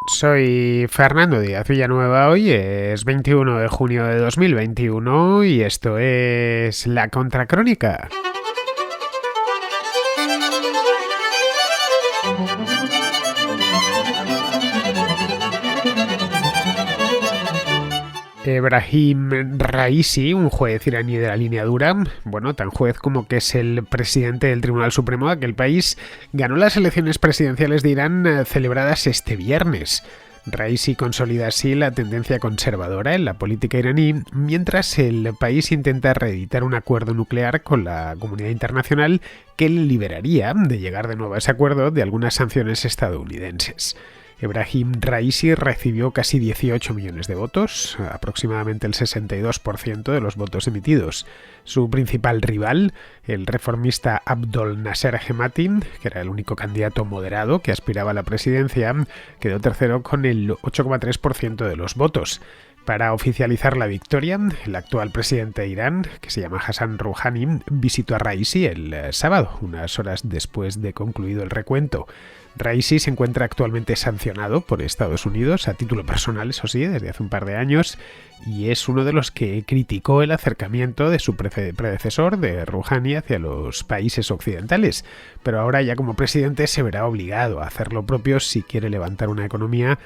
Soy Fernando Díaz Villanueva, hoy es 21 de junio de 2021 y esto es La Contracrónica. Ebrahim Raisi, un juez iraní de la línea dura, bueno, tan juez como que es el presidente del Tribunal Supremo de aquel país, ganó las elecciones presidenciales de Irán celebradas este viernes. Raisi consolida así la tendencia conservadora en la política iraní, mientras el país intenta reeditar un acuerdo nuclear con la comunidad internacional que le liberaría, de llegar de nuevo a ese acuerdo, de algunas sanciones estadounidenses. Ebrahim Raisi recibió casi 18 millones de votos, aproximadamente el 62% de los votos emitidos. Su principal rival, el reformista Abdol Nasser Hemati, que era el único candidato moderado que aspiraba a la presidencia, quedó tercero con el 8,3% de los votos. Para oficializar la victoria, el actual presidente de Irán, que se llama Hassan Rouhani, visitó a Raisi el sábado, unas horas después de concluido el recuento. Raisi se encuentra actualmente sancionado por Estados Unidos, a título personal, eso sí, desde hace un par de años, y es uno de los que criticó el acercamiento de su predecesor, de Rouhani, hacia los países occidentales. Pero ahora, ya como presidente, se verá obligado a hacer lo propio si quiere levantar una economía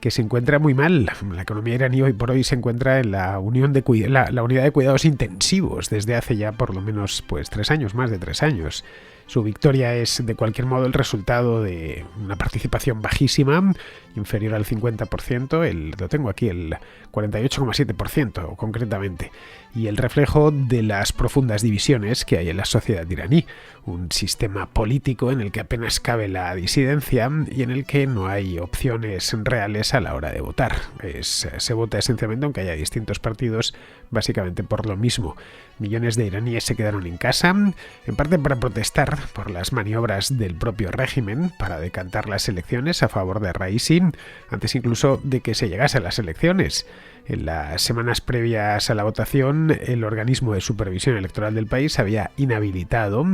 que se encuentra muy mal. La economía iraní hoy por hoy se encuentra en la unidad de cuidados intensivos desde hace ya por lo menos 3 años, más de 3 años. Su victoria es, de cualquier modo, el resultado de una participación bajísima, inferior al 50%, lo tengo aquí, el 48,7% concretamente, y el reflejo de las profundas divisiones que hay en la sociedad iraní, un sistema político en el que apenas cabe la disidencia y en el que no hay opciones reales a la hora de votar. Se vota esencialmente, aunque haya distintos partidos, básicamente por lo mismo. Millones de iraníes se quedaron en casa, en parte para protestar por las maniobras del propio régimen para decantar las elecciones a favor de Raisi, antes incluso de que se llegase a las elecciones. En las semanas previas a la votación, el organismo de supervisión electoral del país había inhabilitado,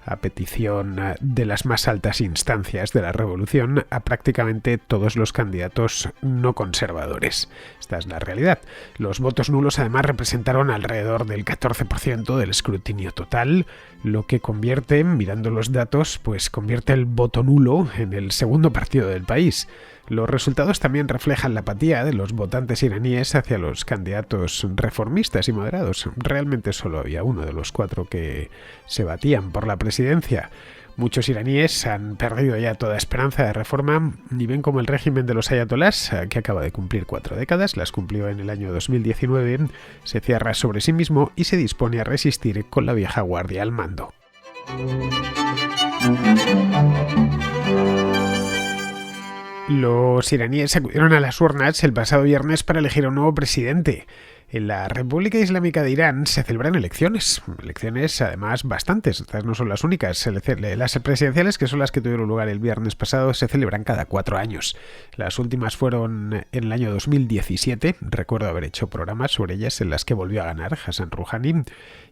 a petición de las más altas instancias de la revolución, a prácticamente todos los candidatos no conservadores. Esta es la realidad. Los votos nulos además representaron alrededor del 14% del escrutinio total, lo que convierte, mirando los datos, convierte el voto nulo en el segundo partido del país. Los resultados también reflejan la apatía de los votantes iraníes hacia los candidatos reformistas y moderados. Realmente solo había uno de los 4 que se batían por la presidencia. Muchos iraníes han perdido ya toda esperanza de reforma y ven como el régimen de los ayatolás, que acaba de cumplir 4 décadas, las cumplió en el año 2019, se cierra sobre sí mismo y se dispone a resistir con la vieja guardia al mando. Los iraníes acudieron a las urnas el pasado viernes para elegir a un nuevo presidente. En la República Islámica de Irán se celebran elecciones además bastantes, estas no son las únicas. Las presidenciales, que son las que tuvieron lugar el viernes pasado, se celebran cada 4 años. Las últimas fueron en el año 2017, recuerdo haber hecho programas sobre ellas en las que volvió a ganar Hassan Rouhani,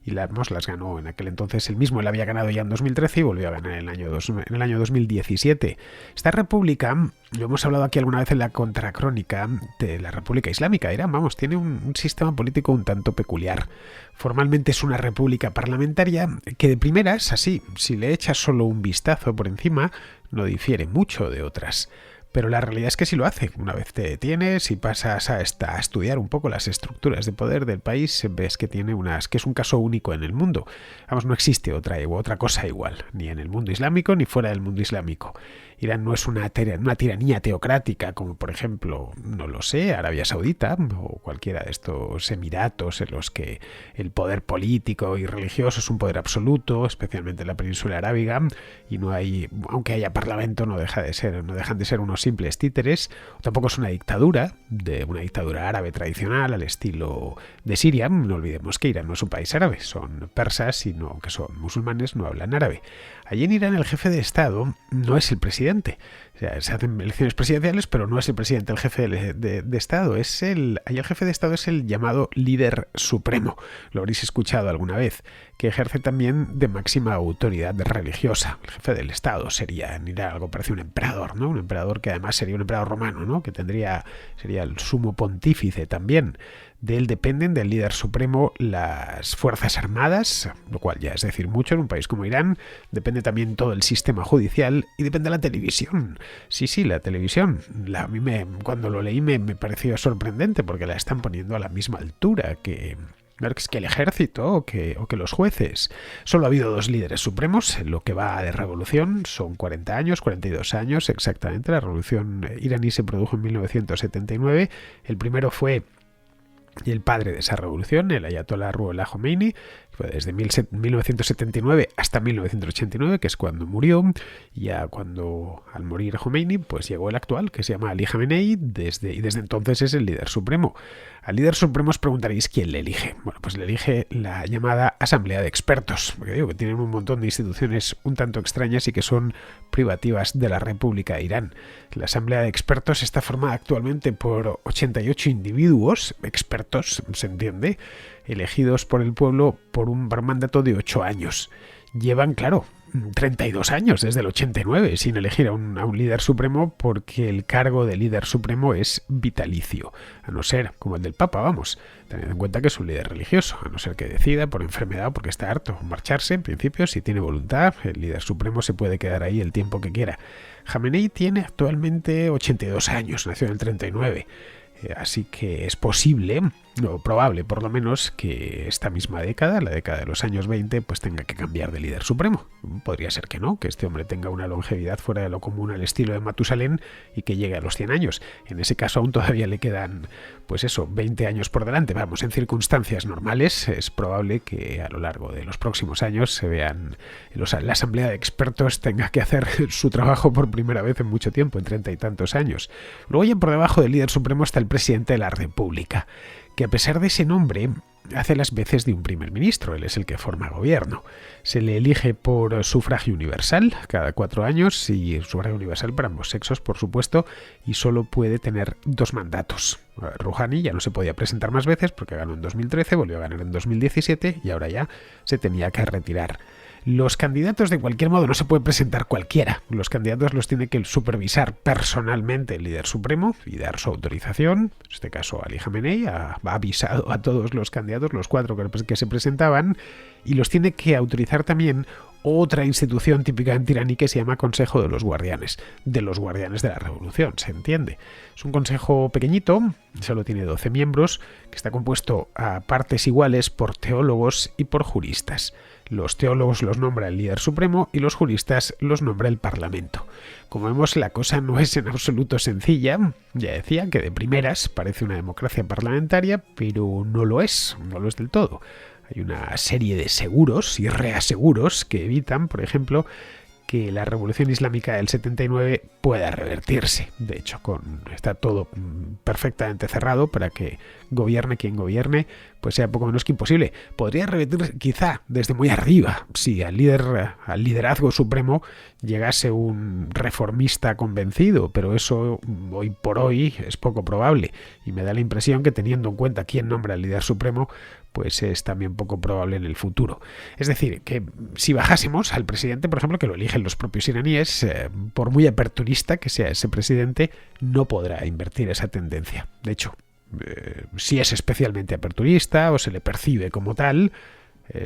y las ganó en aquel entonces él mismo. Él había ganado ya en 2013 y volvió a ganar en el año 2017. Esta república, lo hemos hablado aquí alguna vez en la contracrónica de la República Islámica de Irán, tiene un sistema político un tanto peculiar. Formalmente es una república parlamentaria que de primeras, así, si le echas solo un vistazo por encima, no difiere mucho de otras. Pero la realidad es que sí lo hace. Una vez te detienes y pasas a estudiar un poco las estructuras de poder del país, ves que que es un caso único en el mundo. No existe otra cosa igual, ni en el mundo islámico ni fuera del mundo islámico. Irán no es una tiranía teocrática como, por ejemplo, no lo sé, Arabia Saudita o cualquiera de estos emiratos en los que el poder político y religioso es un poder absoluto, especialmente en la península arábiga, y no hay, aunque haya parlamento, no dejan de ser unos simples títeres. Tampoco es una dictadura árabe tradicional al estilo de Siria. No olvidemos que Irán no es un país árabe, son persas, y aunque son musulmanes, no hablan árabe. Allí en Irán el jefe de Estado no es el presidente. O sea, se hacen elecciones presidenciales, pero no es el presidente el jefe de Estado. Ahí el jefe de Estado es el llamado líder supremo. Lo habréis escuchado alguna vez, que ejerce también de máxima autoridad religiosa. El jefe del Estado sería algo parecido a un emperador, ¿no? Un emperador que además sería un emperador romano, ¿no? Que sería el sumo pontífice también. De él dependen del líder supremo las fuerzas armadas, lo cual ya es decir mucho en un país como Irán. Depende también todo el sistema judicial y depende de la televisión. Sí, la televisión. A mí cuando lo leí me pareció sorprendente porque la están poniendo a la misma altura que el ejército o que los jueces. Solo ha habido 2 líderes supremos en lo que va de revolución. Son 40 años, 42 años exactamente. La revolución iraní se produjo en 1979. El primero fue el padre de esa revolución, el ayatolá Ruhollah Khomeini, fue desde 1979 hasta 1989, que es cuando murió. Ya cuando al morir Khomeini, pues llegó el actual, que se llama Ali Khamenei, y desde entonces es el líder supremo. Al líder supremo os preguntaréis quién le elige. Bueno, pues le elige la llamada Asamblea de Expertos, porque digo que tienen un montón de instituciones un tanto extrañas y que son privativas de la República de Irán. La Asamblea de Expertos está formada actualmente por 88 individuos, expertos, se entiende, elegidos por el pueblo por un mandato de 8 años. Llevan, claro, 32 años desde el 89 sin elegir a un líder supremo, porque el cargo de líder supremo es vitalicio, a no ser como el del Papa, vamos, teniendo en cuenta que es un líder religioso, a no ser que decida por enfermedad o porque está harto marcharse. En principio, si tiene voluntad, el líder supremo se puede quedar ahí el tiempo que quiera. Khamenei tiene actualmente 82 años, nació en el 39. Así que es posible, o probable por lo menos, que esta misma década, la década de los años 20, pues tenga que cambiar de líder supremo. Podría ser que no, que este hombre tenga una longevidad fuera de lo común al estilo de Matusalén y que llegue a los 100 años. En ese caso aún todavía le quedan, 20 años por delante. Vamos, en circunstancias normales es probable que a lo largo de los próximos años se vean, la Asamblea de Expertos tenga que hacer su trabajo por primera vez en mucho tiempo, en 30 y tantos años. Luego ya por debajo del líder supremo está el presidente de la República, que a pesar de ese nombre hace las veces de un primer ministro. Él es el que forma gobierno. Se le elige por sufragio universal cada 4 años, y sufragio universal para ambos sexos, por supuesto, y solo puede tener 2 mandatos. Rouhani ya no se podía presentar más veces porque ganó en 2013, volvió a ganar en 2017 y ahora ya se tenía que retirar. Los candidatos, de cualquier modo, no se puede presentar cualquiera. Los candidatos los tiene que supervisar personalmente el líder supremo y dar su autorización. En este caso, Ali Khamenei ha avisado a todos los candidatos, los 4 que se presentaban, y los tiene que autorizar también otra institución típicamente iraní que se llama Consejo de los Guardianes de la Revolución, se entiende. Es un consejo pequeñito, solo tiene 12 miembros, que está compuesto a partes iguales por teólogos y por juristas. Los teólogos los nombra el líder supremo y los juristas los nombra el Parlamento. Como vemos, la cosa no es en absoluto sencilla. Ya decía que de primeras parece una democracia parlamentaria, pero no lo es del todo. Hay una serie de seguros y reaseguros que evitan, por ejemplo, que la revolución islámica del 79 pueda revertirse. De hecho, está todo perfectamente cerrado para que gobierne quien gobierne, pues sea poco menos que imposible. Podría revertirse quizá desde muy arriba, si al liderazgo supremo llegase un reformista convencido, pero eso hoy por hoy es poco probable, y me da la impresión que, teniendo en cuenta quién nombra al líder supremo, pues es también poco probable en el futuro. Es decir, que si bajásemos al presidente, por ejemplo, que lo eligen los propios iraníes, por muy aperturista que sea ese presidente, no podrá invertir esa tendencia. De hecho, si es especialmente aperturista o se le percibe como tal,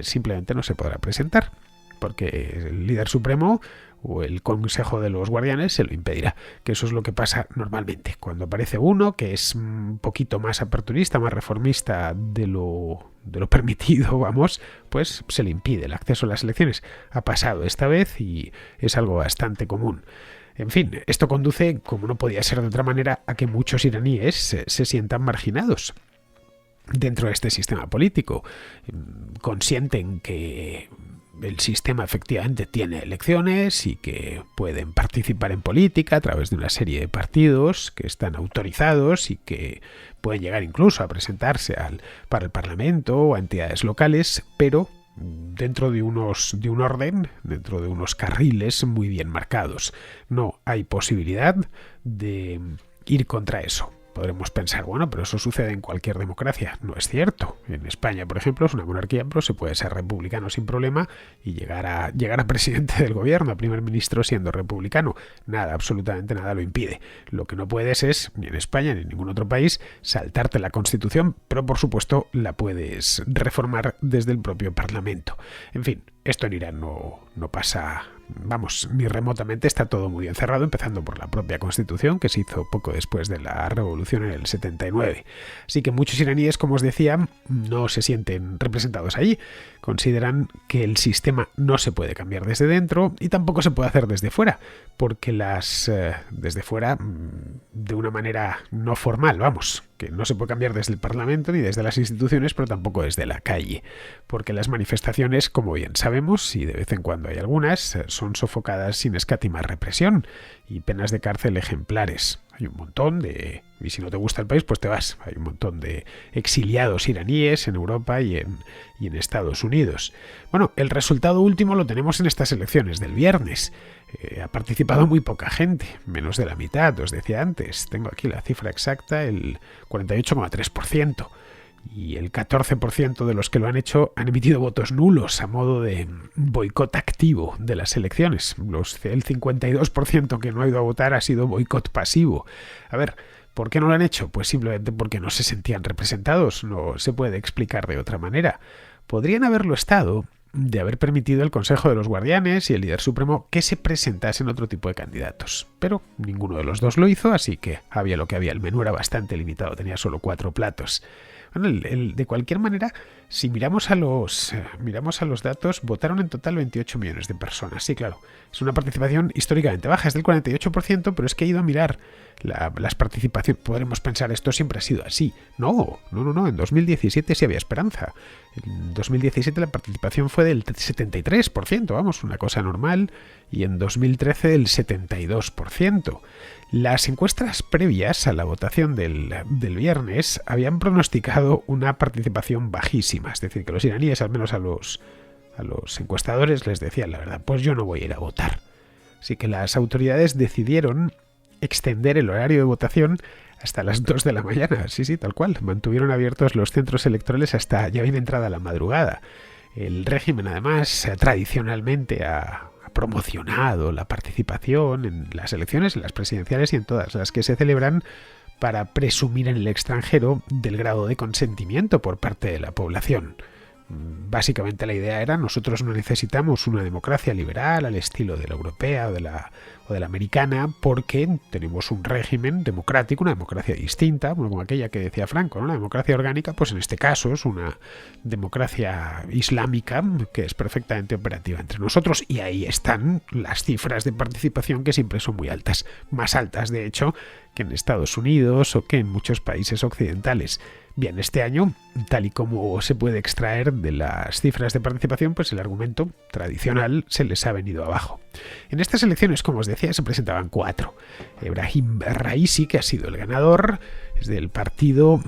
simplemente no se podrá presentar, porque el líder supremo o el Consejo de los Guardianes se lo impedirá, que eso es lo que pasa normalmente. Cuando aparece uno que es un poquito más aperturista, más reformista de lo permitido, vamos, pues se le impide el acceso a las elecciones. Ha pasado esta vez y es algo bastante común. En fin, esto conduce, como no podía ser de otra manera, a que muchos iraníes se sientan marginados dentro de este sistema político. Consienten que el sistema efectivamente tiene elecciones y que pueden participar en política a través de una serie de partidos que están autorizados y que pueden llegar incluso a presentarse para el Parlamento o a entidades locales, pero dentro de un orden, dentro de unos carriles muy bien marcados. No hay posibilidad de ir contra eso. Podremos pensar, bueno, pero eso sucede en cualquier democracia. No es cierto. En España, por ejemplo, es una monarquía, pero se puede ser republicano sin problema y llegar a presidente del gobierno, a primer ministro siendo republicano. Nada, absolutamente nada lo impide. Lo que no puedes es, ni en España ni en ningún otro país, saltarte la Constitución, pero por supuesto la puedes reformar desde el propio Parlamento. En fin, esto en Irán no pasa, vamos, ni remotamente. Está todo muy encerrado, empezando por la propia Constitución, que se hizo poco después de la revolución en el 79. Así que muchos iraníes, como os decía, no se sienten representados allí. Consideran que el sistema no se puede cambiar desde dentro y tampoco se puede hacer desde fuera, porque desde fuera, de una manera no formal, vamos, que no se puede cambiar desde el Parlamento ni desde las instituciones, pero tampoco desde la calle, porque las manifestaciones, como bien sabemos, y de vez en cuando hay algunas, son sofocadas sin escatimar represión y penas de cárcel ejemplares. Hay un montón y si no te gusta el país, pues te vas. Hay un montón de exiliados iraníes en Europa y en Estados Unidos. Bueno, el resultado último lo tenemos en estas elecciones del viernes. Ha participado muy poca gente, menos de la mitad, os decía antes. Tengo aquí la cifra exacta, el 48,3%. Y el 14% de los que lo han hecho han emitido votos nulos a modo de boicot activo de las elecciones. El 52% que no ha ido a votar ha sido boicot pasivo. A ver, ¿por qué no lo han hecho? Pues simplemente porque no se sentían representados. No se puede explicar de otra manera. Podrían haberlo estado de haber permitido el Consejo de los Guardianes y el líder supremo que se presentasen otro tipo de candidatos. Pero ninguno de los dos lo hizo, así que había lo que había. El menú era bastante limitado, tenía solo 4 platos. Bueno, de cualquier manera, si miramos a los datos, votaron en total 28 millones de personas. Sí, claro, es una participación históricamente baja, es del 48%, pero es que he ido a mirar las participaciones. Podremos pensar, esto siempre ha sido así. No, en 2017 sí había esperanza. En 2017 la participación fue del 73%, vamos, una cosa normal, y en 2013 del 72%. Las encuestas previas a la votación del viernes habían pronosticado una participación bajísima, es decir, que los iraníes, al menos a los encuestadores, les decían la verdad, pues yo no voy a ir a votar. Así que las autoridades decidieron extender el horario de votación hasta las 2 de la mañana, sí, tal cual. Mantuvieron abiertos los centros electorales hasta ya bien entrada la madrugada. El régimen, además, tradicionalmente ha promocionado la participación en las elecciones, en las presidenciales y en todas las que se celebran, para presumir en el extranjero del grado de consentimiento por parte de la población. Básicamente la idea era: nosotros no necesitamos una democracia liberal al estilo de la europea o de la americana, porque tenemos un régimen democrático, una democracia distinta, bueno, como aquella que decía Franco, ¿no? La democracia orgánica, pues en este caso es una democracia islámica que es perfectamente operativa entre nosotros, y ahí están las cifras de participación, que siempre son muy altas, más altas de hecho que en Estados Unidos o que en muchos países occidentales. Bien, este año, tal y como se puede extraer de las cifras de participación, pues el argumento tradicional se les ha venido abajo. En estas elecciones, como os decía, se presentaban 4. Ebrahim Raisi, que ha sido el ganador, es del partido,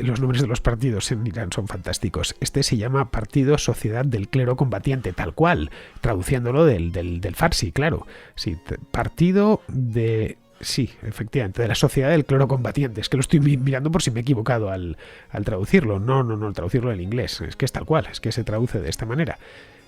los nombres de los partidos en Irán son fantásticos. Este se llama Partido Sociedad del Clero Combatiente, tal cual, traduciéndolo del farsi, claro. Sí, partido de... Sí, efectivamente, de la Sociedad del Clero Combatiente. Es que lo estoy mirando por si me he equivocado al traducirlo. No, al traducirlo del inglés. Es que es tal cual, es que se traduce de esta manera.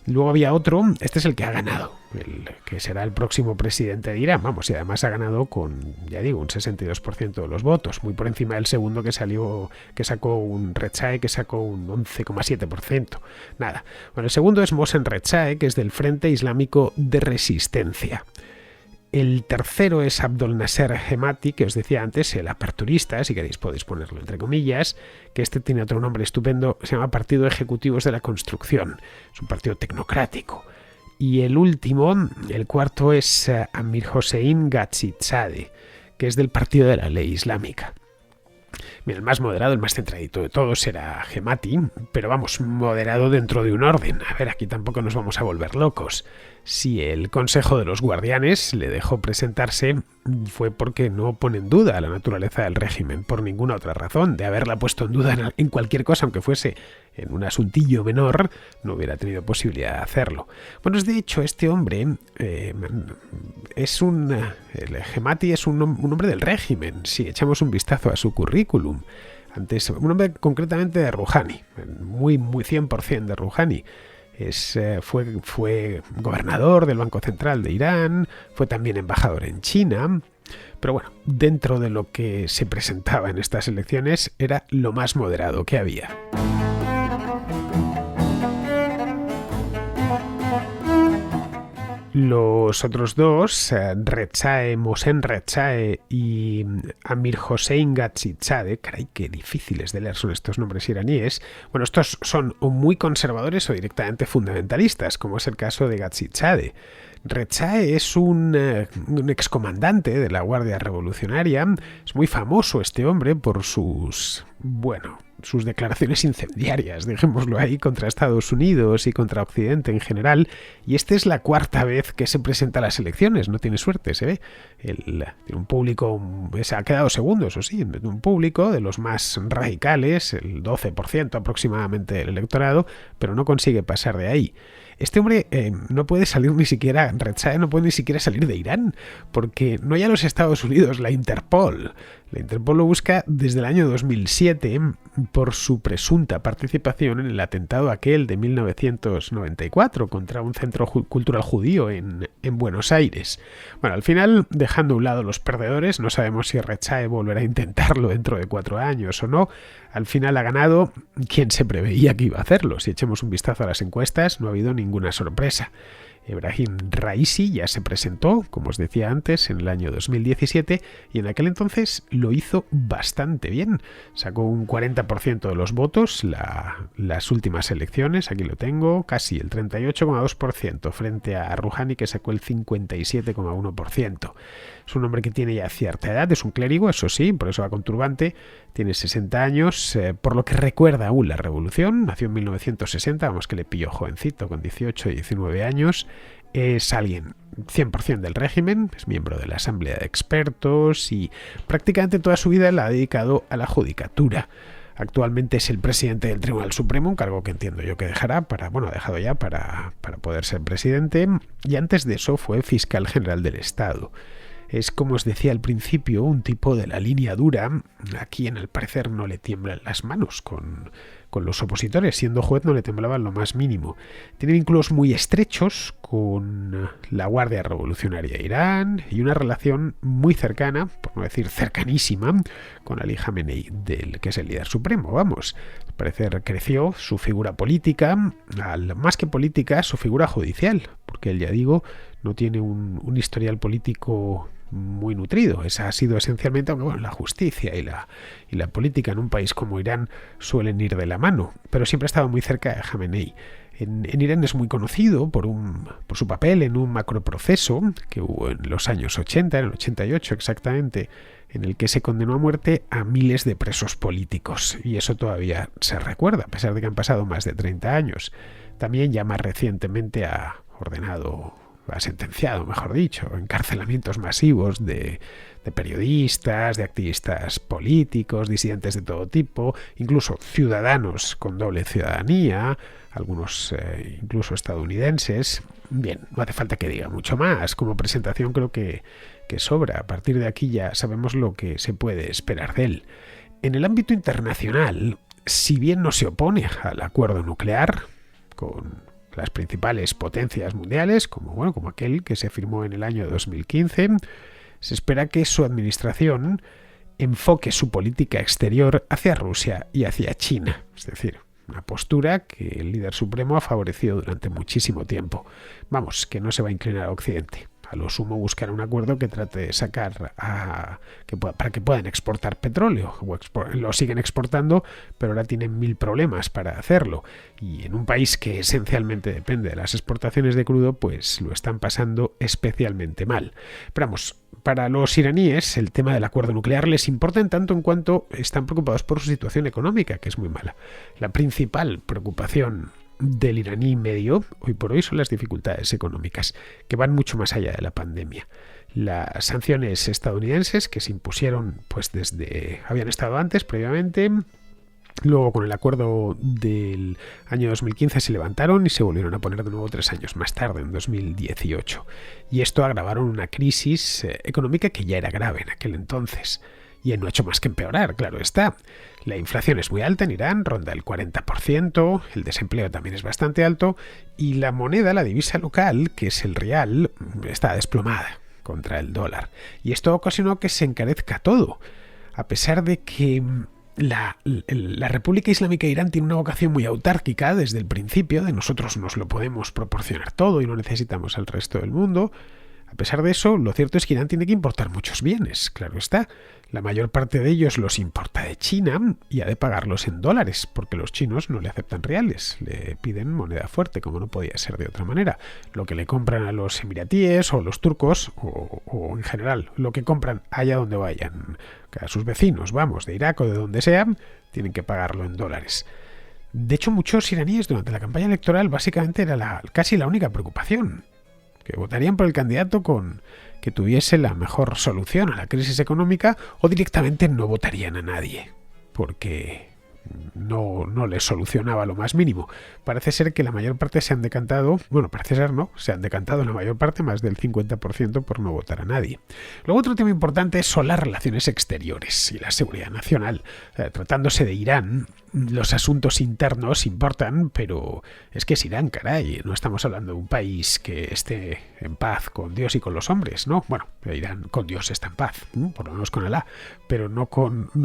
Luego había otro, este es el que ha ganado, el que será el próximo presidente de Irán, vamos, y además ha ganado con, ya digo, un 62% de los votos, muy por encima del segundo que sacó un Rexae, que sacó un 11,7%. Nada. Bueno, el segundo es Mohsen Rexae, que es del Frente Islámico de Resistencia. El tercero es Abdol Nasser Hemati, que os decía antes, el aperturista, si queréis podéis ponerlo entre comillas, que este tiene otro nombre estupendo, se llama Partido Ejecutivos de la Construcción, es un partido tecnocrático. Y el último, el cuarto, es Amir Hossein Ghazizadeh, que es del Partido de la Ley Islámica. Mira, el más moderado, el más centradito de todos era Hemati, pero vamos, moderado dentro de un orden. A ver, aquí tampoco nos vamos a volver locos. Si el Consejo de los Guardianes le dejó presentarse, fue porque no pone en duda la naturaleza del régimen, por ninguna otra razón. De haberla puesto en duda en cualquier cosa, aunque fuese en un asuntillo menor, no hubiera tenido posibilidad de hacerlo. Bueno, de hecho, este hombre el Hemati es un hombre del régimen. Si echamos un vistazo a su currículum, antes, un hombre concretamente de Rouhani, muy 100% de Rouhani. Fue gobernador del Banco Central de Irán, fue también embajador en China, pero bueno, dentro de lo que se presentaba en estas elecciones era lo más moderado que había. Los otros dos, Mohsen Rezae y Amir Hossein Ghazizadeh, caray, qué difíciles de leer son estos nombres iraníes. Bueno, estos son o muy conservadores o directamente fundamentalistas, como es el caso de Ghazizadeh. Rezae es un excomandante de la Guardia Revolucionaria. Es muy famoso este hombre por sus declaraciones incendiarias, dejémoslo ahí, contra Estados Unidos y contra Occidente en general. Y esta es la cuarta vez que se presenta a las elecciones. No tiene suerte, se ve. Tiene un público, se ha quedado segundo, eso sí, un público de los más radicales, el 12% aproximadamente del electorado, pero no consigue pasar de ahí. Este hombre no puede salir ni siquiera, Rezae no puede ni siquiera salir de Irán, porque no ya los Estados Unidos, la Interpol. La Interpol lo busca desde el año 2007 por su presunta participación en el atentado aquel de 1994 contra un centro cultural judío en Buenos Aires. Bueno, al final, dejando a un lado los perdedores, no sabemos si Rezae volverá a intentarlo dentro de 4 años o no. Al final ha ganado quien se preveía que iba a hacerlo. Si echemos un vistazo a las encuestas, no ha habido ninguna sorpresa. Ebrahim Raisi ya se presentó, como os decía antes, en el año 2017 y en aquel entonces lo hizo bastante bien. Sacó un 40% de los votos las últimas elecciones, aquí lo tengo, casi el 38,2% frente a Rouhani, que sacó el 57,1%. Es un hombre que tiene ya cierta edad, es un clérigo, eso sí, por eso va con turbante, tiene 60 años, por lo que recuerda aún la revolución, nació en 1960, vamos que le pilló jovencito, con 18 y 19 años, es alguien 100% del régimen, es miembro de la Asamblea de Expertos y prácticamente toda su vida la ha dedicado a la judicatura. Actualmente es el presidente del Tribunal Supremo, un cargo que entiendo yo que dejará ha dejado ya para poder ser presidente, y antes de eso fue fiscal general del Estado. Es, como os decía al principio, un tipo de la línea dura. A quien al parecer no le tiemblan las manos con los opositores. Siendo juez no le temblaban lo más mínimo. Tiene vínculos muy estrechos con la Guardia Revolucionaria de Irán y una relación muy cercana, por no decir cercanísima, con Ali Khamenei, que es el líder supremo. Vamos, al parecer creció su figura política, más que política, su figura judicial, porque él, ya digo, no tiene un historial político muy nutrido. Esa ha sido esencialmente, aunque la justicia y la política en un país como Irán suelen ir de la mano, pero siempre ha estado muy cerca de Khamenei. En Irán es muy conocido por su papel en un macroproceso que hubo en los años 80, en el 88 exactamente, en el que se condenó a muerte a miles de presos políticos, y eso todavía se recuerda, a pesar de que han pasado más de 30 años. También ya más recientemente ha sentenciado, mejor dicho, encarcelamientos masivos de periodistas, de activistas políticos, disidentes de todo tipo, incluso ciudadanos con doble ciudadanía, algunos incluso estadounidenses. Bien, no hace falta que diga mucho más. Como presentación creo que sobra. A partir de aquí ya sabemos lo que se puede esperar de él. En el ámbito internacional, si bien no se opone al acuerdo nuclear con las principales potencias mundiales, como aquel que se firmó en el año 2015, se espera que su administración enfoque su política exterior hacia Rusia y hacia China, es decir, una postura que el líder supremo ha favorecido durante muchísimo tiempo. Vamos, que no se va a inclinar a Occidente. A lo sumo buscar un acuerdo que trate de sacar para que puedan exportar petróleo. Lo siguen exportando, pero ahora tienen 1000 problemas para hacerlo. Y en un país que esencialmente depende de las exportaciones de crudo, pues lo están pasando especialmente mal. Pero vamos, para los iraníes el tema del acuerdo nuclear les importa en tanto en cuanto están preocupados por su situación económica, que es muy mala. La principal preocupación del iraní medio hoy por hoy son las dificultades económicas, que van mucho más allá de la pandemia. Las sanciones estadounidenses que se impusieron pues habían estado antes, previamente. Luego, con el acuerdo del año 2015 se levantaron y se volvieron a poner de nuevo 3 años más tarde, en 2018. Y esto agravaron una crisis económica que ya era grave en aquel entonces. Y no ha hecho más que empeorar, claro está. La inflación es muy alta en Irán, ronda el 40%, el desempleo también es bastante alto, y la moneda, la divisa local, que es el rial, está desplomada contra el dólar. Y esto ocasionó que se encarezca todo, a pesar de que la República Islámica de Irán tiene una vocación muy autárquica desde el principio, de nosotros nos lo podemos proporcionar todo y no necesitamos al resto del mundo. A pesar de eso, lo cierto es que Irán tiene que importar muchos bienes, claro está. La mayor parte de ellos los importa de China y ha de pagarlos en dólares, porque los chinos no le aceptan reales, le piden moneda fuerte, como no podía ser de otra manera. Lo que le compran a los emiratíes o los turcos, o en general, lo que compran allá donde vayan, a sus vecinos, vamos, de Irak o de donde sean, tienen que pagarlo en dólares. De hecho, muchos iraníes durante la campaña electoral básicamente era casi la única preocupación, que votarían por el candidato que tuviese la mejor solución a la crisis económica, o directamente no votarían a nadie, porque no les solucionaba lo más mínimo. Parece ser que la mayor parte se han decantado, se han decantado la mayor parte, más del 50%, por no votar a nadie. Luego, otro tema importante son las relaciones exteriores y la seguridad nacional. Tratándose de Irán, los asuntos internos importan, pero es que es Irán, caray. No estamos hablando de un país que esté en paz con Dios y con los hombres, ¿no? Bueno, Irán con Dios está en paz, por lo menos con Alá, pero no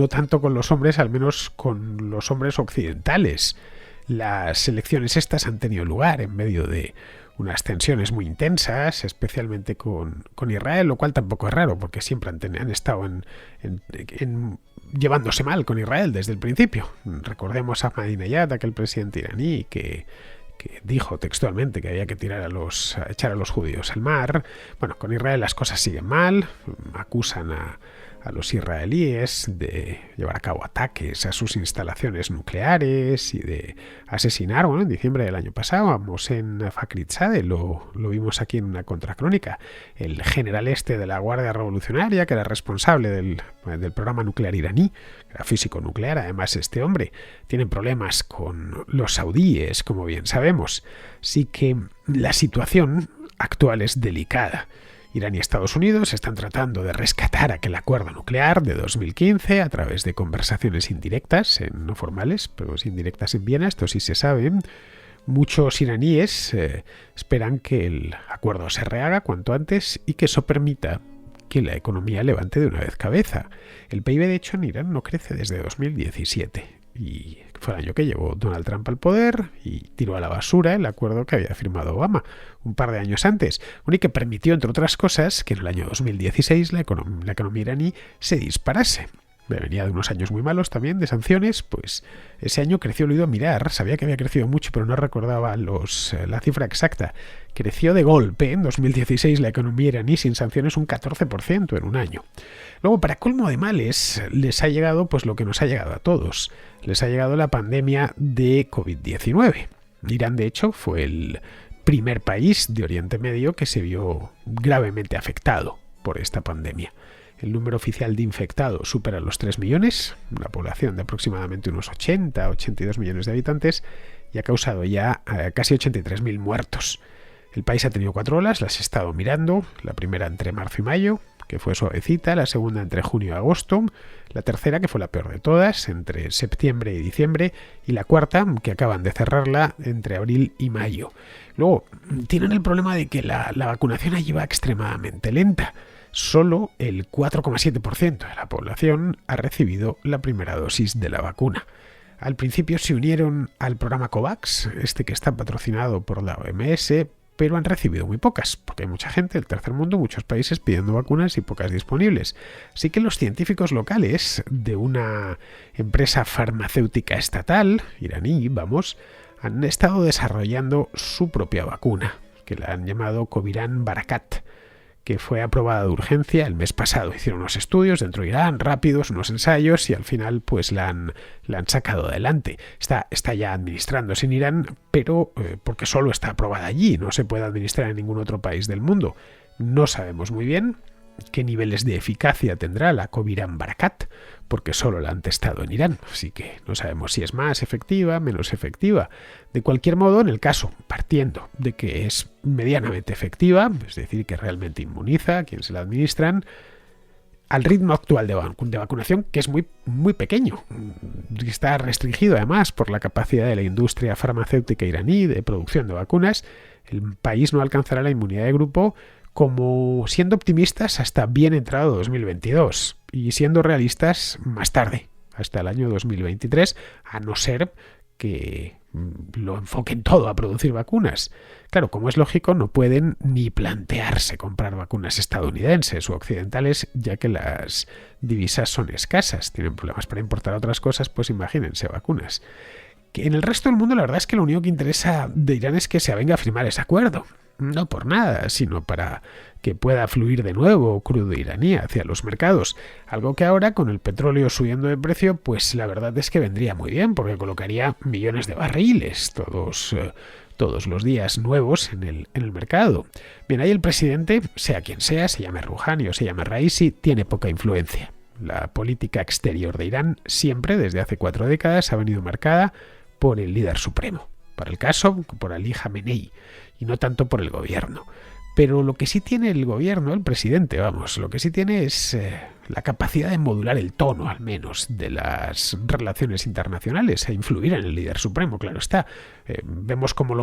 tanto con los hombres, al menos con los hombres occidentales. Las elecciones estas han tenido lugar en medio de unas tensiones muy intensas, especialmente con Israel, lo cual tampoco es raro, porque siempre han estado llevándose mal con Israel desde el principio. Recordemos a Ahmadinejad, aquel presidente iraní que dijo textualmente que había que echar a los judíos al mar. Bueno, con Israel las cosas siguen mal, acusan a los israelíes de llevar a cabo ataques a sus instalaciones nucleares y de asesinar, en diciembre del año pasado, a Mohsen Fakhrizadeh, lo vimos aquí en una contracrónica, el general de la Guardia Revolucionaria, que era responsable del programa nuclear iraní, era físico nuclear. Además, este hombre tiene problemas con los saudíes, como bien sabemos. Así que la situación actual es delicada. Irán y Estados Unidos están tratando de rescatar aquel acuerdo nuclear de 2015 a través de conversaciones indirectas, no formales, pero indirectas en Viena, esto sí se sabe. Muchos iraníes esperan que el acuerdo se rehaga cuanto antes y que eso permita que la economía levante de una vez cabeza. El PIB, de hecho, en Irán no crece desde 2017. Y fue el año que llegó Donald Trump al poder y tiró a la basura el acuerdo que había firmado Obama un par de años antes, y que permitió, entre otras cosas, que en el año 2016 la economía iraní se disparase. Venía de unos años muy malos también, de sanciones, pues ese año creció, lo he ido a mirar, sabía que había crecido mucho, pero no recordaba la cifra exacta. Creció de golpe en 2016 la economía iraní sin sanciones un 14% en un año. Luego, para colmo de males, les ha llegado pues lo que nos ha llegado a todos. Les ha llegado la pandemia de COVID-19. Irán, de hecho, fue el primer país de Oriente Medio que se vio gravemente afectado por esta pandemia. El número oficial de infectados supera los 3 millones, una población de aproximadamente unos 82 millones de habitantes, y ha causado ya casi 83.000 muertos. El país ha tenido 4 olas, las he estado mirando, la primera entre marzo y mayo, que fue suavecita, la segunda entre junio y agosto, la tercera, que fue la peor de todas, entre septiembre y diciembre, y la cuarta, que acaban de cerrarla, entre abril y mayo. Luego, tienen el problema de que la vacunación allí va extremadamente lenta. Solo el 4,7% de la población ha recibido la primera dosis de la vacuna. Al principio se unieron al programa COVAX, que está patrocinado por la OMS, pero han recibido muy pocas, porque hay mucha gente del tercer mundo, muchos países pidiendo vacunas y pocas disponibles. Así que los científicos locales de una empresa farmacéutica estatal, iraní, han estado desarrollando su propia vacuna, que la han llamado Coviran Barakat, que fue aprobada de urgencia el mes pasado. Hicieron unos estudios dentro de Irán, rápidos, unos ensayos, y al final pues la han sacado adelante. Está ya administrándose en Irán, pero porque solo está aprobada allí, no se puede administrar en ningún otro país del mundo. No sabemos muy bien qué niveles de eficacia tendrá la Coviran Barakat, porque solo la han testado en Irán, así que no sabemos si es más efectiva, menos efectiva. De cualquier modo, en el caso, partiendo de que es medianamente efectiva, es decir, que realmente inmuniza a quien se la administran, al ritmo actual de vacunación, que es muy, muy pequeño, está restringido además por la capacidad de la industria farmacéutica iraní de producción de vacunas, el país no alcanzará la inmunidad de grupo, como siendo optimistas hasta bien entrado 2022 y siendo realistas más tarde, hasta el año 2023, a no ser que lo enfoquen todo a producir vacunas. Claro, como es lógico, no pueden ni plantearse comprar vacunas estadounidenses o occidentales, ya que las divisas son escasas. Tienen problemas para importar otras cosas, pues imagínense vacunas. Que en el resto del mundo la verdad es que lo único que interesa de Irán es que se avenga a firmar ese acuerdo. No por nada, sino para que pueda fluir de nuevo crudo iraní hacia los mercados. Algo que ahora, con el petróleo subiendo de precio, pues la verdad es que vendría muy bien, porque colocaría millones de barriles todos los días nuevos en el mercado. Bien, ahí el presidente, sea quien sea, se llame Rouhani o se llame Raisi, tiene poca influencia. La política exterior de Irán siempre, desde hace 4 décadas, ha venido marcada por el líder supremo. Para el caso, por Ali Khamenei, y no tanto por el gobierno. Pero lo que sí tiene el gobierno, el presidente, vamos, lo que sí tiene es la capacidad de modular el tono, al menos, de las relaciones internacionales, e influir en el líder supremo, claro está. Vemos cómo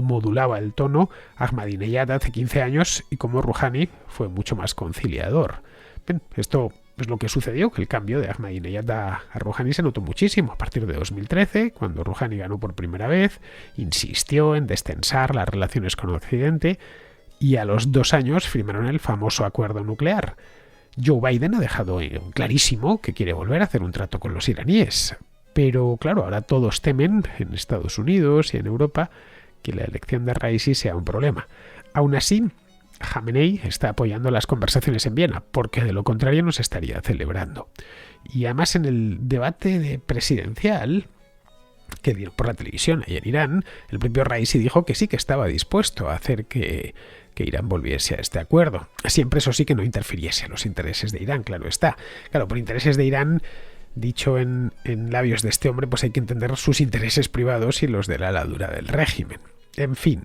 modulaba el tono Ahmadinejad hace 15 años y cómo Rouhani fue mucho más conciliador. Bien, esto es lo que sucedió, que el cambio de Ahmadinejad a Rouhani se notó muchísimo a partir de 2013, cuando Rouhani ganó por primera vez, insistió en destensar las relaciones con Occidente y a los 2 años firmaron el famoso acuerdo nuclear. Joe Biden ha dejado clarísimo que quiere volver a hacer un trato con los iraníes, pero claro, ahora todos temen en Estados Unidos y en Europa que la elección de Raisi sea un problema. Aún así, Khamenei está apoyando las conversaciones en Viena, porque de lo contrario no se estaría celebrando. Y además en el debate presidencial que dieron por la televisión ahí en Irán, el propio Raisi dijo que sí que estaba dispuesto a hacer que Irán volviese a este acuerdo. Siempre, eso sí, que no interfiriese a los intereses de Irán, claro está. Claro, por intereses de Irán, dicho en labios de este hombre, pues hay que entender sus intereses privados y los de la ala dura del régimen. En fin,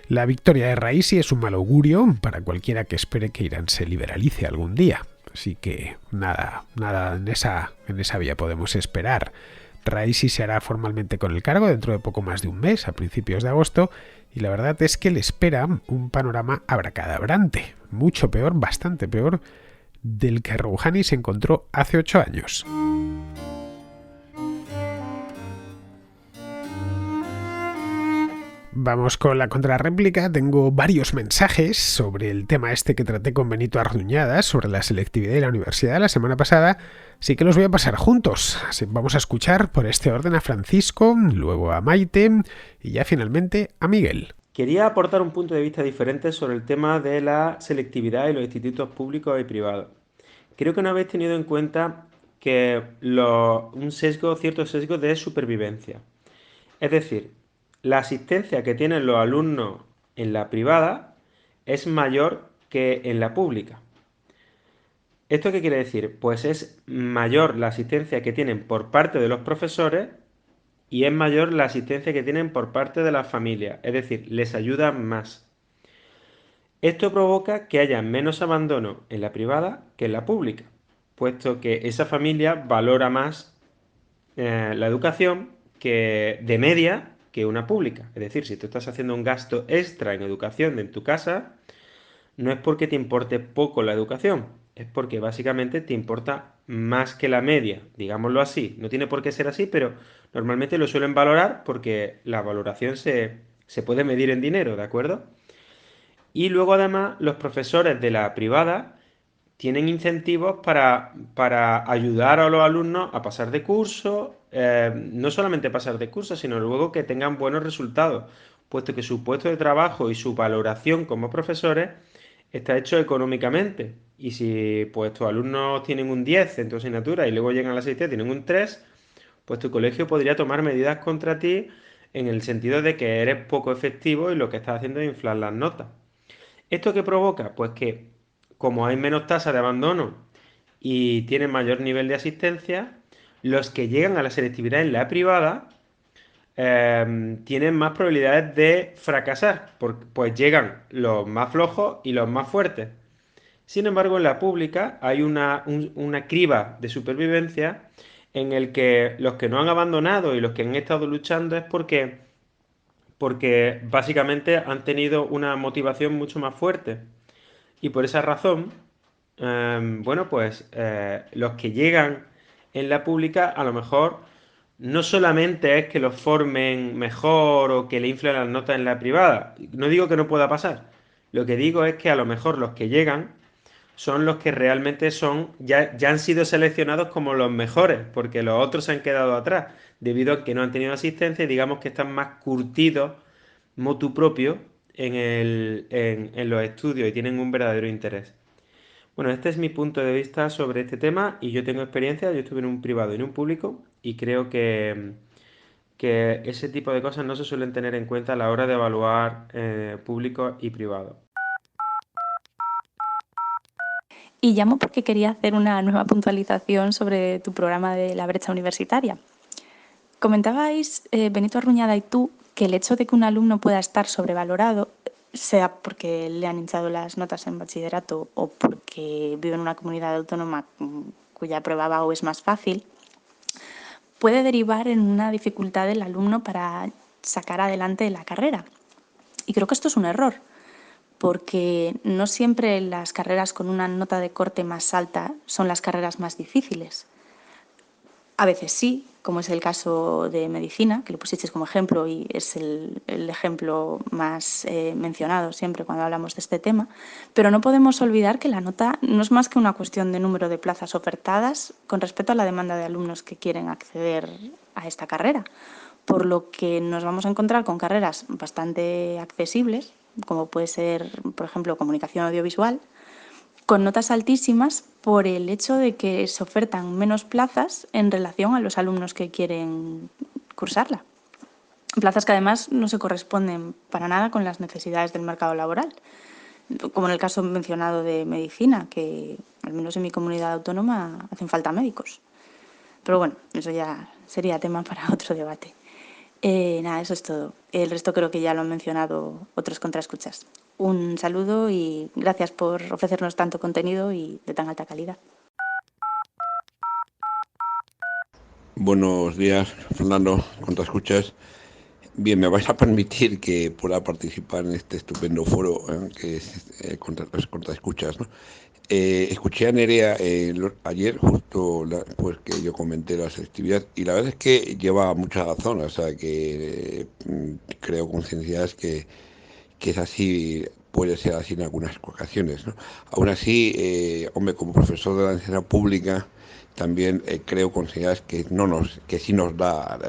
la victoria de Raisi es un mal augurio para cualquiera que espere que Irán se liberalice algún día. Así que nada en esa vía podemos esperar. Raisi se hará formalmente con el cargo dentro de poco más de un mes, a principios de agosto, y la verdad es que le espera un panorama abracadabrante, mucho peor, bastante peor, del que Rouhani se encontró hace 8 años. Vamos con la contrarréplica. Tengo varios mensajes sobre el tema este que traté con Benito Arduñada, sobre la selectividad de la universidad la semana pasada, así que los voy a pasar juntos. Vamos a escuchar por este orden a Francisco, luego a Maite y ya finalmente a Miguel. Quería aportar un punto de vista diferente sobre el tema de la selectividad y los institutos públicos y privados. Creo que no habéis tenido en cuenta que cierto sesgo de supervivencia. Es decir, la asistencia que tienen los alumnos en la privada es mayor que en la pública. ¿Esto qué quiere decir? Pues es mayor la asistencia que tienen por parte de los profesores y es mayor la asistencia que tienen por parte de las familias, es decir, les ayuda más. Esto provoca que haya menos abandono en la privada que en la pública, puesto que esa familia valora más la educación de media que una pública. Es decir, si tú estás haciendo un gasto extra en educación en tu casa, no es porque te importe poco la educación, es porque básicamente te importa más que la media, digámoslo así. No tiene por qué ser así, pero normalmente lo suelen valorar porque la valoración se puede medir en dinero, ¿de acuerdo? Y luego además los profesores de la privada tienen incentivos para ayudar a los alumnos a pasar de curso, no solamente pasar de curso, sino luego que tengan buenos resultados, puesto que su puesto de trabajo y su valoración como profesores está hecho económicamente. Y si pues tus alumnos tienen un 10 en tu asignatura y luego llegan a la asistencia y tienen un 3, pues tu colegio podría tomar medidas contra ti en el sentido de que eres poco efectivo y lo que estás haciendo es inflar las notas. ¿Esto qué provoca? Pues que como hay menos tasa de abandono y tienen mayor nivel de asistencia, los que llegan a la selectividad en la privada tienen más probabilidades de fracasar, pues llegan los más flojos y los más fuertes. Sin embargo, en la pública hay una criba de supervivencia en el que los que no han abandonado y los que han estado luchando es porque básicamente han tenido una motivación mucho más fuerte. Y por esa razón, bueno, pues los que llegan en la pública a lo mejor no solamente es que los formen mejor o que le inflen las notas en la privada. No digo que no pueda pasar. Lo que digo es que a lo mejor los que llegan son los que realmente ya han sido seleccionados como los mejores, porque los otros se han quedado atrás, debido a que no han tenido asistencia y digamos que están más curtidos motu propio en los estudios y tienen un verdadero interés. Bueno, este es mi punto de vista sobre este tema y yo tengo experiencia, yo estuve en un privado y en un público y creo que ese tipo de cosas no se suelen tener en cuenta a la hora de evaluar público y privado. Y llamo porque quería hacer una nueva puntualización sobre tu programa de la brecha universitaria. Comentabais, Benito Arruñada y tú, que el hecho de que un alumno pueda estar sobrevalorado, sea porque le han hinchado las notas en bachillerato o porque vive en una comunidad autónoma cuya prueba BAU es más fácil, puede derivar en una dificultad del alumno para sacar adelante la carrera. Y creo que esto es un error, porque no siempre las carreras con una nota de corte más alta son las carreras más difíciles. A veces sí, como es el caso de medicina, que lo pusisteis como ejemplo y es el ejemplo más mencionado siempre cuando hablamos de este tema, pero no podemos olvidar que la nota no es más que una cuestión de número de plazas ofertadas con respecto a la demanda de alumnos que quieren acceder a esta carrera, por lo que nos vamos a encontrar con carreras bastante accesibles, como puede ser, por ejemplo, comunicación audiovisual, con notas altísimas por el hecho de que se ofertan menos plazas en relación a los alumnos que quieren cursarla. Plazas que además no se corresponden para nada con las necesidades del mercado laboral, como en el caso mencionado de medicina, que al menos en mi comunidad autónoma hacen falta médicos. Pero bueno, eso ya sería tema para otro debate. Nada, eso es todo. El resto creo que ya lo han mencionado otros contraescuchas. Un saludo y gracias por ofrecernos tanto contenido y de tan alta calidad. Buenos días, Fernando, contraescuchas. Bien, me vais a permitir que pueda participar en este estupendo foro que es los contraescuchas, ¿no? Escuché a Nerea ayer, justo pues que yo comenté la selectividad, y la verdad es que lleva mucha razón, o sea que creo con sinceridad que es así, puede ser así en algunas ocasiones, ¿no? Aún así, hombre, como profesor de la enseñanza pública, también creo considerar que sí nos da,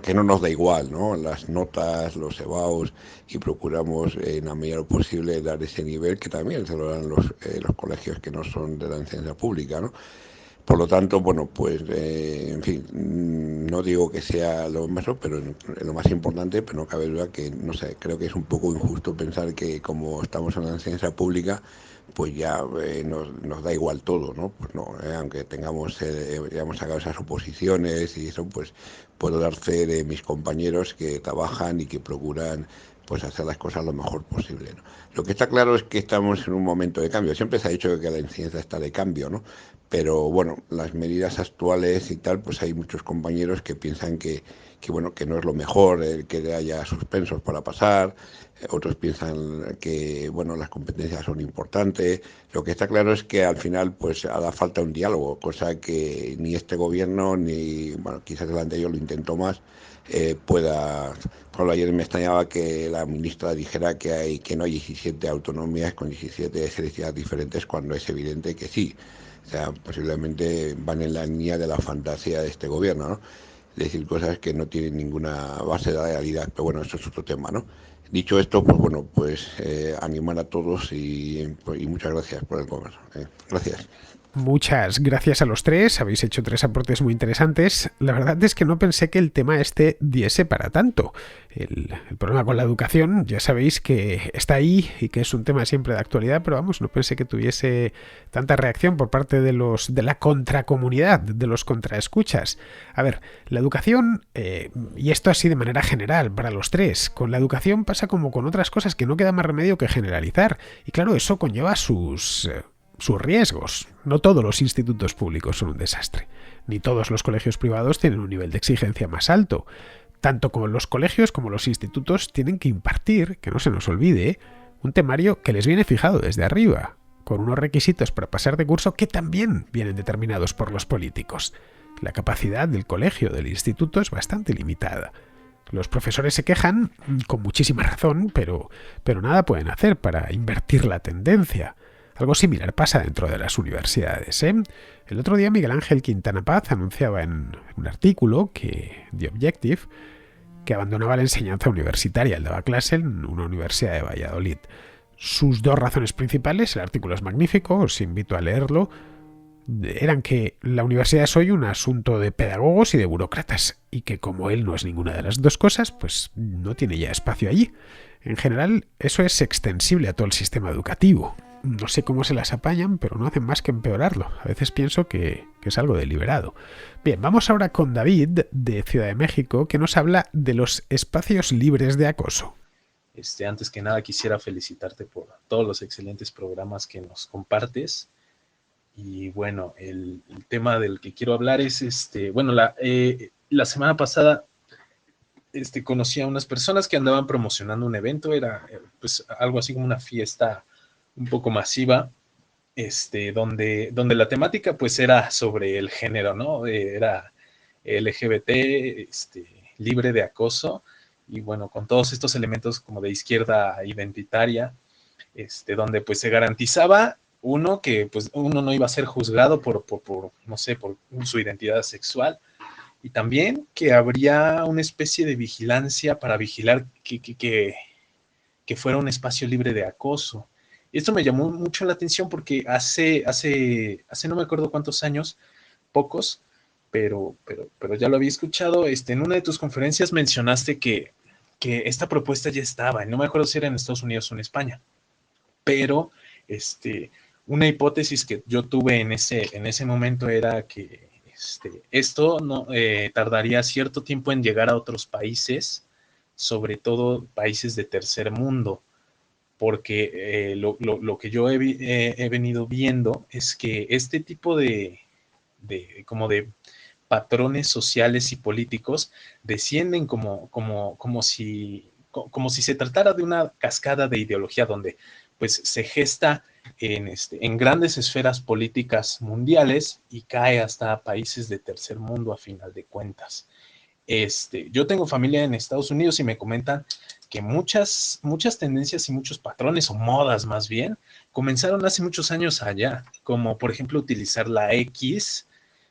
que no nos da igual, ¿no? Las notas, los EBAUs, y procuramos en la medida de lo posible dar ese nivel que también se lo dan los colegios que no son de la enseñanza pública, ¿no? Por lo tanto, bueno, pues, en fin, no digo que sea lo mejor, pero lo más importante, pero no cabe duda que, no sé, creo que es un poco injusto pensar que como estamos en la enseñanza pública, pues ya nos da igual todo, ¿no? Pues no, aunque hayamos sacado esas oposiciones y eso, pues puedo dar fe de mis compañeros que trabajan y que procuran pues hacer las cosas lo mejor posible, ¿no? Lo que está claro es que estamos en un momento de cambio. Siempre se ha dicho que la enseñanza está de cambio, ¿no? Pero bueno, las medidas actuales y tal, pues hay muchos compañeros que piensan bueno, que no es lo mejor el que haya suspensos para pasar, otros piensan que bueno, las competencias son importantes. Lo que está claro es que al final pues hará falta un diálogo, cosa que ni este gobierno ni, bueno, quizás el anterior lo intentó más, pueda. Por ejemplo, ayer me extrañaba que la ministra dijera que no hay 17 autonomías con 17 selectividades diferentes, cuando es evidente que sí. O sea, posiblemente van en la línea de la fantasía de este gobierno, ¿no? Decir cosas que no tienen ninguna base de la realidad, pero bueno, eso es otro tema, ¿no? Dicho esto, pues bueno, pues animar a todos y muchas gracias por el comer. Gracias. Muchas gracias a los tres, habéis hecho tres aportes muy interesantes. La verdad es que no pensé que el tema este diese para tanto. El problema con la educación, ya sabéis que está ahí y que es un tema siempre de actualidad, pero vamos, no pensé que tuviese tanta reacción por parte de la contracomunidad, de los contraescuchas. A ver, la educación, y esto así de manera general para los tres, con la educación pasa como con otras cosas que no queda más remedio que generalizar. Y claro, eso conlleva sus riesgos. No todos los institutos públicos son un desastre, ni todos los colegios privados tienen un nivel de exigencia más alto. Tanto como los colegios como los institutos tienen que impartir, que no se nos olvide, un temario que les viene fijado desde arriba, con unos requisitos para pasar de curso que también vienen determinados por los políticos. La capacidad del colegio, del instituto, es bastante limitada. Los profesores se quejan, con muchísima razón, pero nada pueden hacer para invertir la tendencia. Algo similar pasa dentro de las universidades, ¿eh? El otro día Miguel Ángel Quintana Paz anunciaba en un artículo que The Objective que abandonaba la enseñanza universitaria. Él daba clase en una universidad de Valladolid. Sus dos razones principales, el artículo es magnífico, os invito a leerlo, eran que la universidad es hoy un asunto de pedagogos y de burócratas, y que como él no es ninguna de las dos cosas, pues no tiene ya espacio allí. En general, eso es extensible a todo el sistema educativo. No sé cómo se las apañan, pero no hacen más que empeorarlo. A veces pienso que es algo deliberado. Bien, vamos ahora con David, de Ciudad de México, que nos habla de los espacios libres de acoso. Antes que nada quisiera felicitarte por todos los excelentes programas que nos compartes. Y bueno, el tema del que quiero hablar es, la semana pasada conocí a unas personas que andaban promocionando un evento, era pues algo así como una fiesta un poco masiva, donde la temática pues era sobre el género, ¿no? Era LGBT, libre de acoso, y bueno, con todos estos elementos como de izquierda identitaria, donde pues se garantizaba que pues uno no iba a ser juzgado por no sé, por su identidad sexual, y también que habría una especie de vigilancia para vigilar que fuera un espacio libre de acoso. Esto me llamó mucho la atención porque hace no me acuerdo cuántos años, pocos, pero ya lo había escuchado. En una de tus conferencias mencionaste que esta propuesta ya estaba, y no me acuerdo si era en Estados Unidos o en España, pero una hipótesis que yo tuve en ese momento era que esto no tardaría cierto tiempo en llegar a otros países, sobre todo países de tercer mundo, porque lo que yo he venido viendo es que este tipo de patrones sociales y políticos descienden como si se tratara de una cascada de ideología donde pues se gesta en grandes esferas políticas mundiales y cae hasta países de tercer mundo a final de cuentas. Yo tengo familia en Estados Unidos y me comentan que muchas tendencias y muchos patrones, o modas más bien, comenzaron hace muchos años allá, como por ejemplo utilizar la X,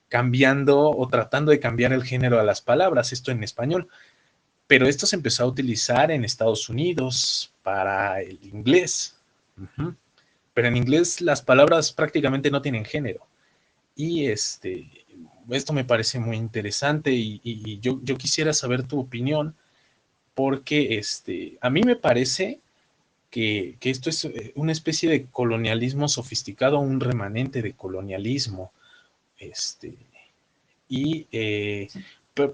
cambiando o tratando de cambiar el género a las palabras, esto en español. Pero esto se empezó a utilizar en Estados Unidos para el inglés. Pero en inglés las palabras prácticamente no tienen género. Y esto me parece muy interesante y yo quisiera saber tu opinión, porque a mí me parece que esto es una especie de colonialismo sofisticado, un remanente de colonialismo,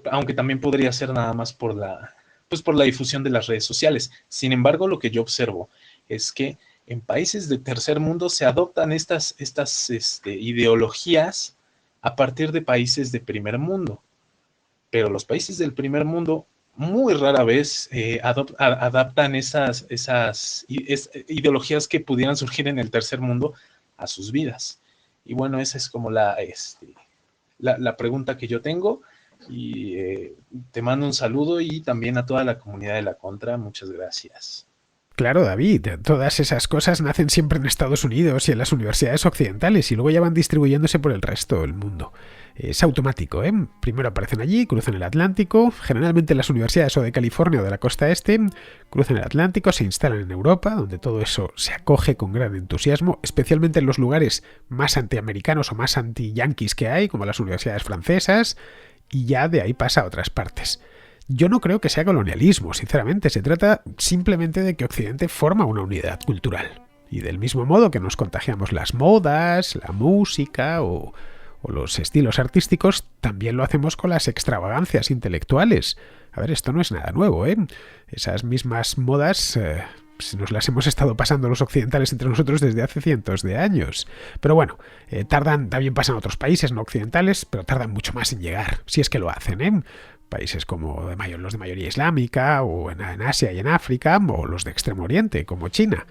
aunque también podría ser nada más por la difusión de las redes sociales. Sin embargo, lo que yo observo es que en países de tercer mundo se adoptan estas ideologías a partir de países de primer mundo, pero los países del primer mundo muy rara vez adaptan esas ideologías que pudieran surgir en el tercer mundo a sus vidas. Y bueno, esa es como la pregunta que yo tengo, y te mando un saludo, y también a toda la comunidad de La Contra, muchas gracias. Claro, David, todas esas cosas nacen siempre en Estados Unidos y en las universidades occidentales y luego ya van distribuyéndose por el resto del mundo. Es automático, ¿eh? Primero aparecen allí, cruzan el Atlántico, generalmente las universidades o de California o de la costa este, cruzan el Atlántico, se instalan en Europa, donde todo eso se acoge con gran entusiasmo, especialmente en los lugares más antiamericanos o más anti-yanquis que hay, como las universidades francesas, y ya de ahí pasa a otras partes. Yo no creo que sea colonialismo, sinceramente, se trata simplemente de que Occidente forma una unidad cultural. Y del mismo modo que nos contagiamos las modas, la música o los estilos artísticos, también lo hacemos con las extravagancias intelectuales. A ver, esto no es nada nuevo, ¿eh? Esas mismas modas nos las hemos estado pasando los occidentales entre nosotros desde hace cientos de años. Pero bueno, también pasan a otros países no occidentales, pero tardan mucho más en llegar, si es que lo hacen, ¿eh? Países como los de mayoría islámica, o en Asia y en África, o los de Extremo Oriente, como China.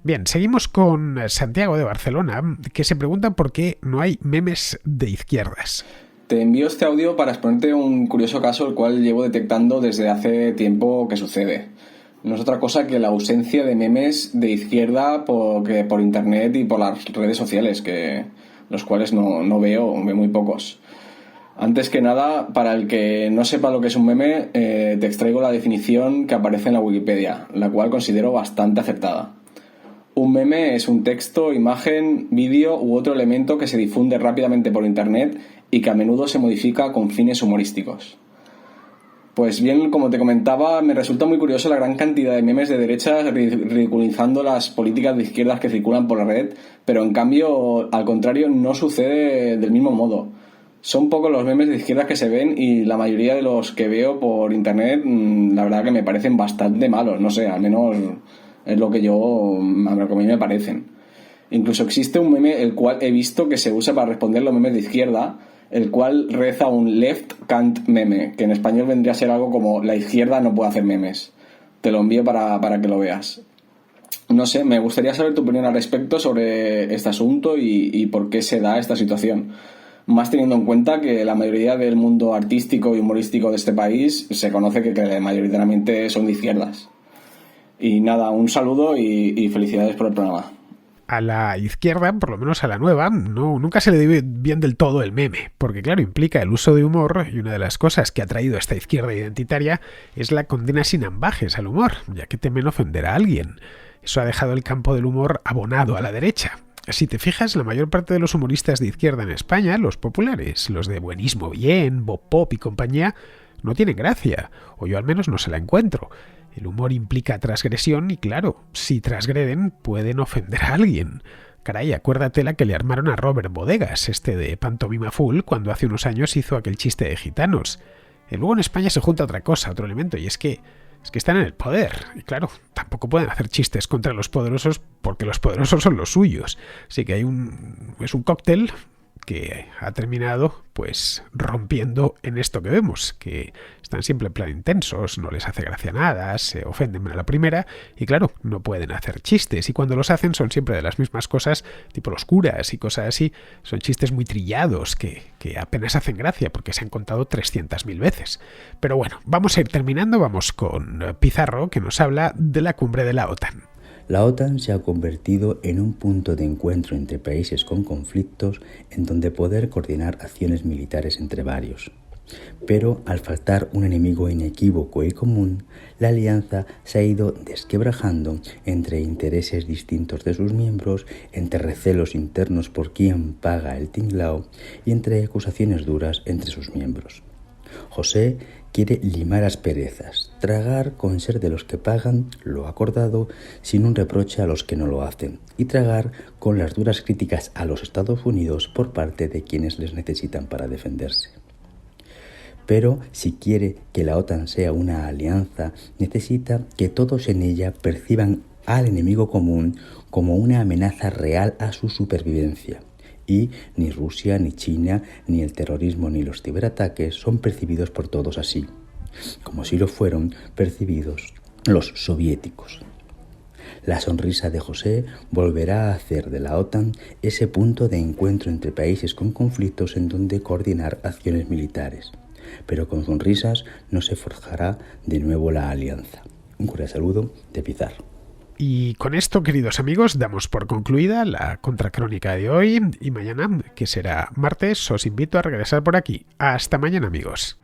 Bien, seguimos con Santiago de Barcelona, que se pregunta por qué no hay memes de izquierdas. Te envío este audio para exponerte un curioso caso el cual llevo detectando desde hace tiempo que sucede. No es otra cosa que la ausencia de memes de izquierda por internet y por las redes sociales, que los cuales no veo muy pocos. Antes que nada, para el que no sepa lo que es un meme, te extraigo la definición que aparece en la Wikipedia, la cual considero bastante acertada. Un meme es un texto, imagen, vídeo u otro elemento que se difunde rápidamente por internet y que a menudo se modifica con fines humorísticos. Pues bien, como te comentaba, me resulta muy curioso la gran cantidad de memes de derecha ridiculizando las políticas de izquierdas que circulan por la red, pero en cambio, al contrario, no sucede del mismo modo. Son pocos los memes de izquierdas que se ven y la mayoría de los que veo por internet, la verdad que me parecen bastante malos, no sé, al menos es lo que a mí me parecen. Incluso existe un meme el cual he visto que se usa para responder los memes de izquierda, el cual reza un left can't meme, que en español vendría a ser algo como la izquierda no puede hacer memes. Te lo envío para que lo veas. No sé, me gustaría saber tu opinión al respecto sobre este asunto y por qué se da esta situación. Más teniendo en cuenta que la mayoría del mundo artístico y humorístico de este país se conoce que mayoritariamente son de izquierdas. Y nada, un saludo y felicidades por el programa. A la izquierda, por lo menos a la nueva, nunca se le dio bien del todo el meme, porque claro, implica el uso de humor, y una de las cosas que ha traído esta izquierda identitaria es la condena sin ambajes al humor, ya que temen ofender a alguien. Eso ha dejado el campo del humor abonado a la derecha. Si te fijas, la mayor parte de los humoristas de izquierda en España, los populares, los de Buenismo Bien, Bob Pop y compañía, no tienen gracia, o yo al menos no se la encuentro. El humor implica transgresión y claro, si transgreden pueden ofender a alguien. Caray, acuérdate la que le armaron a Robert Bodegas, de Pantomima Full, cuando hace unos años hizo aquel chiste de gitanos. Y luego en España se junta otra cosa, otro elemento, y es que están en el poder. Y claro, tampoco pueden hacer chistes contra los poderosos porque los poderosos son los suyos. Así que es un cóctel que ha terminado pues rompiendo en esto que vemos, que están siempre en plan intensos, no les hace gracia nada, se ofenden a la primera y claro, no pueden hacer chistes y cuando los hacen son siempre de las mismas cosas, tipo los curas y cosas así, son chistes muy trillados que apenas hacen gracia porque se han contado 300.000 veces. Pero bueno, vamos a ir terminando, vamos con Pizarro que nos habla de la cumbre de la OTAN. La OTAN se ha convertido en un punto de encuentro entre países con conflictos en donde poder coordinar acciones militares entre varios. Pero al faltar un enemigo inequívoco y común, la alianza se ha ido desquebrajando entre intereses distintos de sus miembros, entre recelos internos por quién paga el tinglao y entre acusaciones duras entre sus miembros. José quiere limar asperezas, tragar con ser de los que pagan lo acordado sin un reproche a los que no lo hacen y tragar con las duras críticas a los Estados Unidos por parte de quienes les necesitan para defenderse. Pero si quiere que la OTAN sea una alianza, necesita que todos en ella perciban al enemigo común como una amenaza real a su supervivencia. Y ni Rusia, ni China, ni el terrorismo, ni los ciberataques son percibidos por todos así, como si lo fueron percibidos los soviéticos. La sonrisa de José volverá a hacer de la OTAN ese punto de encuentro entre países con conflictos en donde coordinar acciones militares, pero con sonrisas no se forjará de nuevo la alianza. Un cordial saludo de Pizarro. Y con esto, queridos amigos, damos por concluida la contracrónica de hoy, y mañana, que será martes, os invito a regresar por aquí. Hasta mañana, amigos.